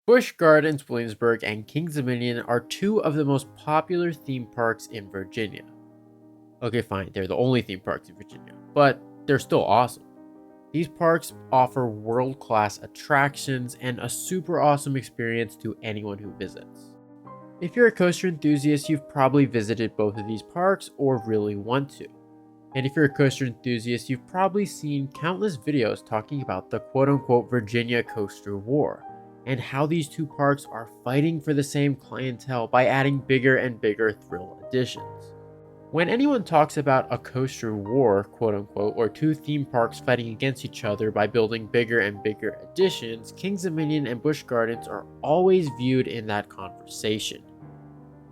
Busch Gardens, Williamsburg, and Kings Dominion are two of the most popular theme parks in Virginia. Okay, fine, they're the only theme parks in Virginia, but they're still awesome. These parks offer world class attractions and a super awesome experience to anyone who visits. If you're a coaster enthusiast, you've probably visited both of these parks or really want to. And if you're a coaster enthusiast, you've probably seen countless videos talking about the quote unquote Virginia Coaster War and how these two parks are fighting for the same clientele by adding bigger and bigger thrill additions. When anyone talks about a coaster war, quote unquote, or two theme parks fighting against each other by building bigger and bigger additions, Kings Dominion and Busch Gardens are always viewed in that conversation.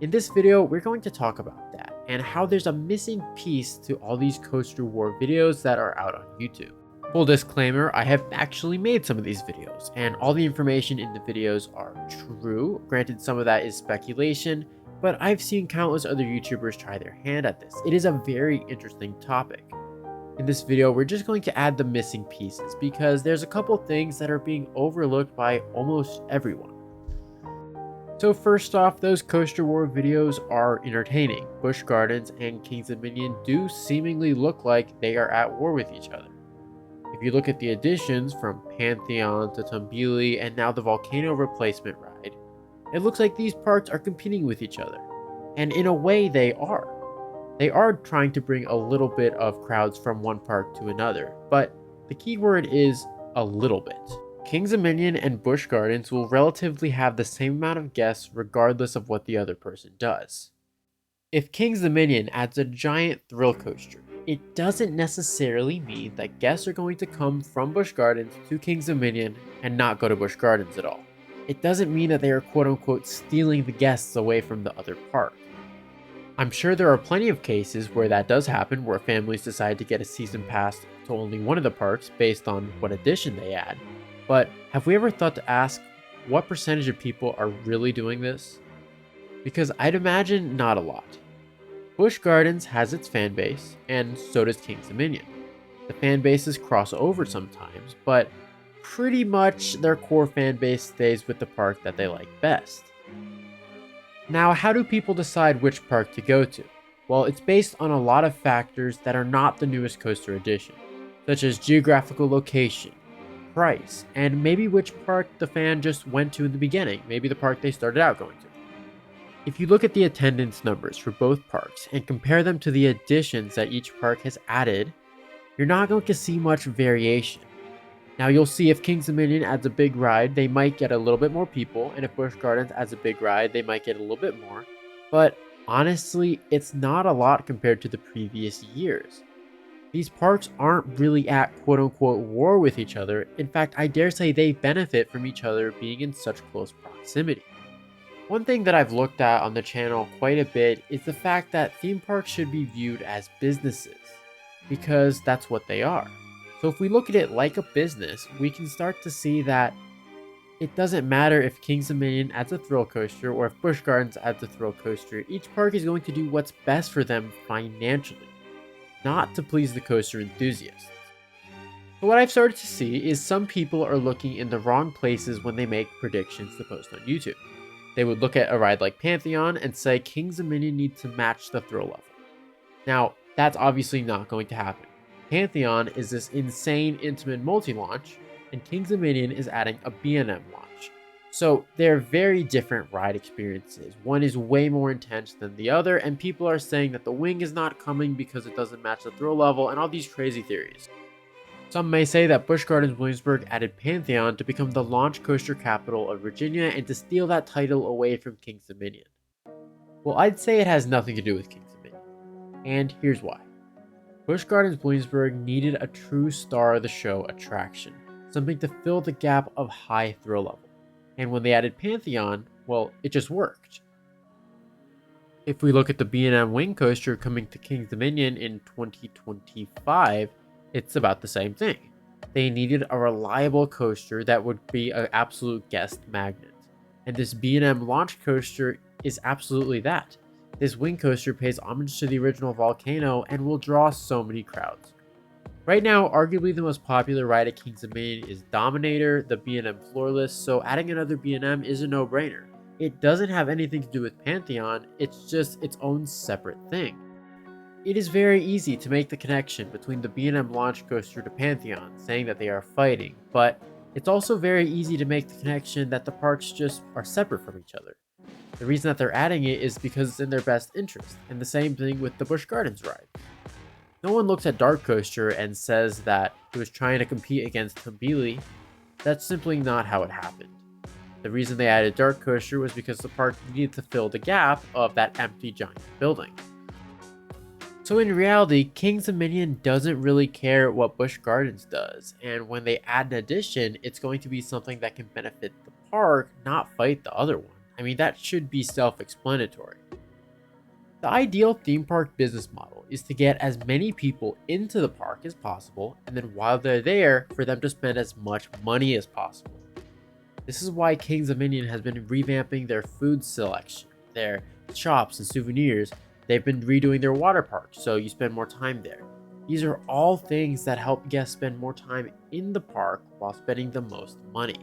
In this video, we're going to talk about that and how there's a missing piece to all these coaster war videos that are out on YouTube. Full disclaimer, I have actually made some of these videos and all the information in the videos are true. Granted, some of that is speculation, but I've seen countless other YouTubers try their hand at this. It is a very interesting topic. In this video, we're just going to add the missing pieces because there's a couple things that are being overlooked by almost everyone. So first off, those coaster war videos are entertaining. Busch Gardens and Kings Dominion do seemingly look like they are at war with each other. If you look at the additions from Pantheon to Tumbili and now the volcano replacement ride, it looks like these parks are competing with each other. And in a way they are. They are trying to bring a little bit of crowds from one park to another, but the key word is a little bit. Kings Dominion and Busch Gardens will relatively have the same amount of guests regardless of what the other person does. If Kings Dominion adds a giant thrill coaster, it doesn't necessarily mean that guests are going to come from Busch Gardens to Kings Dominion and not go to Busch Gardens at all. It doesn't mean that they are quote unquote stealing the guests away from the other park. I'm sure there are plenty of cases where that does happen, where families decide to get a season pass to only one of the parks based on what addition they add. But have we ever thought to ask what percentage of people are really doing this? Because I'd imagine not a lot. Busch Gardens has its fan base, and so does Kings Dominion. The fan bases cross over sometimes, but pretty much their core fan base stays with the park that they like best. Now, how do people decide which park to go to? Well, it's based on a lot of factors that are not the newest coaster addition, such as geographical location, price, and maybe which park the fan just went to in the beginning, maybe the park they started out going to. If you look at the attendance numbers for both parks and compare them to the additions that each park has added, you're not going to see much variation. Now you'll see if Kings Dominion adds a big ride, they might get a little bit more people, and if Busch Gardens adds a big ride, they might get a little bit more. But honestly, it's not a lot compared to the previous years. These parks aren't really at quote-unquote war with each other. In fact, I dare say they benefit from each other being in such close proximity. One thing that I've looked at on the channel quite a bit is the fact that theme parks should be viewed as businesses, because that's what they are. So if we look at it like a business, we can start to see that it doesn't matter if Kings Dominion adds a thrill coaster or if Busch Gardens adds a thrill coaster, each park is going to do what's best for them financially, not to please the coaster enthusiasts. But what I've started to see is some people are looking in the wrong places when they make predictions to post on YouTube. They would look at a ride like Pantheon and say Kings Dominion needs to match the thrill level. Now, that's obviously not going to happen. Pantheon is this insane intimate multi-launch, and Kings Dominion is adding a B&M launch. So they're very different ride experiences. One is way more intense than the other, and people are saying that the wing is not coming because it doesn't match the thrill level and all these crazy theories. Some may say that Busch Gardens Williamsburg added Pantheon to become the launch coaster capital of Virginia and to steal that title away from Kings Dominion. Well, I'd say it has nothing to do with Kings Dominion, and here's why. Busch Gardens Williamsburg needed a true star of the show attraction, something to fill the gap of high thrill level. And when they added Pantheon, well, it just worked. If we look at the B&M Wing Coaster coming to Kings Dominion in 2025, it's about the same thing. They needed a reliable coaster that would be an absolute guest magnet. And this B&M launch coaster is absolutely that. This wing coaster pays homage to the original volcano and will draw so many crowds. Right now, arguably the most popular ride at Kings Dominion is Dominator, the B&M Floorless, so adding another B&M is a no-brainer. It doesn't have anything to do with Pantheon, it's just its own separate thing. It is very easy to make the connection between the B&M launch coaster to Pantheon, saying that they are fighting, but it's also very easy to make the connection that the parks just are separate from each other. The reason that they're adding it is because it's in their best interest, and the same thing with the Busch Gardens ride. No one looks at Dark Coaster and says that it was trying to compete against Tumbili. That's simply not how it happened. The reason they added Dark Coaster was because the park needed to fill the gap of that empty giant building. So in reality, Kings Dominion doesn't really care what Busch Gardens does, and when they add an addition, it's going to be something that can benefit the park, not fight the other one. I mean, that should be self-explanatory. The ideal theme park business model is to get as many people into the park as possible, and then while they're there, for them to spend as much money as possible. This is why Kings Dominion has been revamping their food selection, their shops and souvenirs. They've been redoing their water park, so you spend more time there. These are all things that help guests spend more time in the park while spending the most money.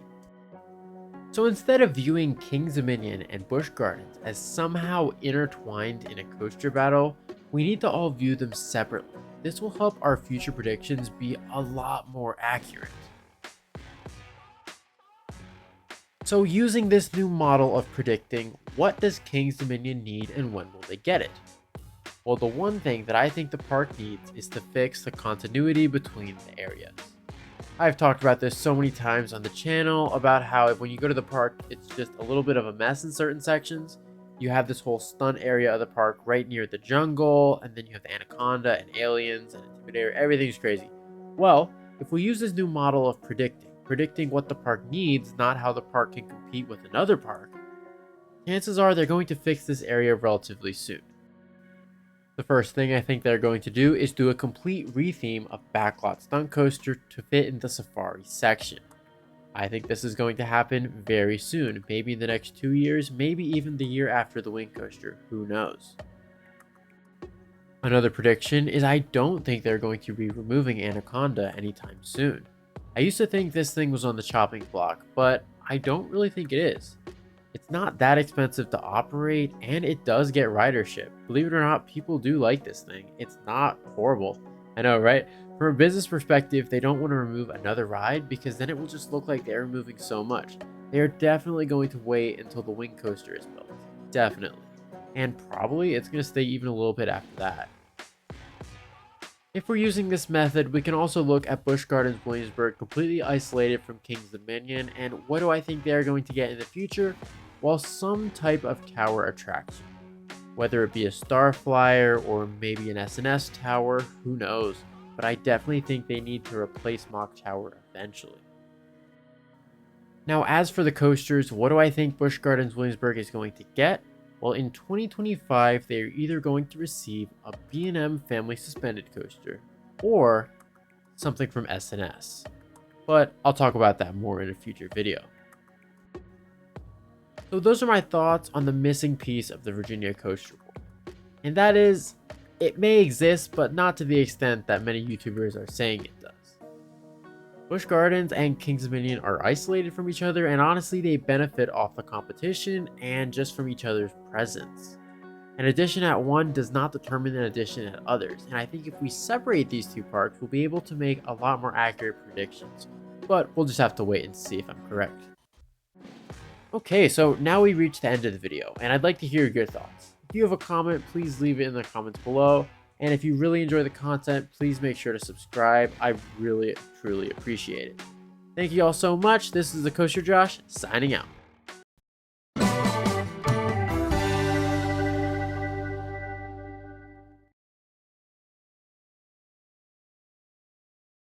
So instead of viewing Kings Dominion and Busch Gardens as somehow intertwined in a coaster battle, we need to all view them separately. This will help our future predictions be a lot more accurate. So using this new model of predicting, what does Kings Dominion need and when will they get it? Well, the one thing that I think the park needs is to fix the continuity between the areas. I've talked about this so many times on the channel about how when you go to the park, it's just a little bit of a mess in certain sections. You have this whole stunt area of the park right near the jungle, and then you have the Anaconda and Aliens and Intimidator, everything's crazy. Well, if we use this new model of predicting what the park needs, not how the park can compete with another park, chances are they're going to fix this area relatively soon. The first thing I think they're going to do is do a complete retheme of Backlot Stunt Coaster to fit in the Safari section. I think this is going to happen very soon, maybe in the next 2 years, maybe even the year after the Wing Coaster, who knows. Another prediction is I don't think they're going to be removing Anaconda anytime soon. I used to think this thing was on the chopping block, but I don't really think it is. It's not that expensive to operate, and it does get ridership. Believe it or not, people do like this thing. It's not horrible. I know, right? From a business perspective, they don't want to remove another ride because then it will just look like they're removing so much. They are definitely going to wait until the Wing Coaster is built. Definitely. And probably it's going to stay even a little bit after that. If we're using this method, we can also look at Busch Gardens Williamsburg completely isolated from Kings Dominion, and what do I think they're going to get in the future? Well, some type of tower attraction. Whether it be a Star Flyer or maybe an SNS tower, who knows? But I definitely think they need to replace Mock Tower eventually. Now, as for the coasters, what do I think Busch Gardens Williamsburg is going to get? Well, in 2025, they are either going to receive a B&M Family Suspended Coaster or something from SNS. But I'll talk about that more in a future video. So those are my thoughts on the missing piece of the Virginia Coaster Board. And that is, it may exist, but not to the extent that many YouTubers are saying it does. Busch Gardens and Kings Dominion are isolated from each other, and honestly they benefit off the competition and just from each other's presence. An addition at one does not determine an addition at others, and I think if we separate these two parks, we'll be able to make a lot more accurate predictions. But we'll just have to wait and see if I'm correct. Okay, so now we reached the end of the video, and I'd like to hear your thoughts. If you have a comment, please leave it in the comments below. And if you really enjoy the content, please make sure to subscribe. I really, truly appreciate it. Thank you all so much. This is the Coaster Josh, signing out.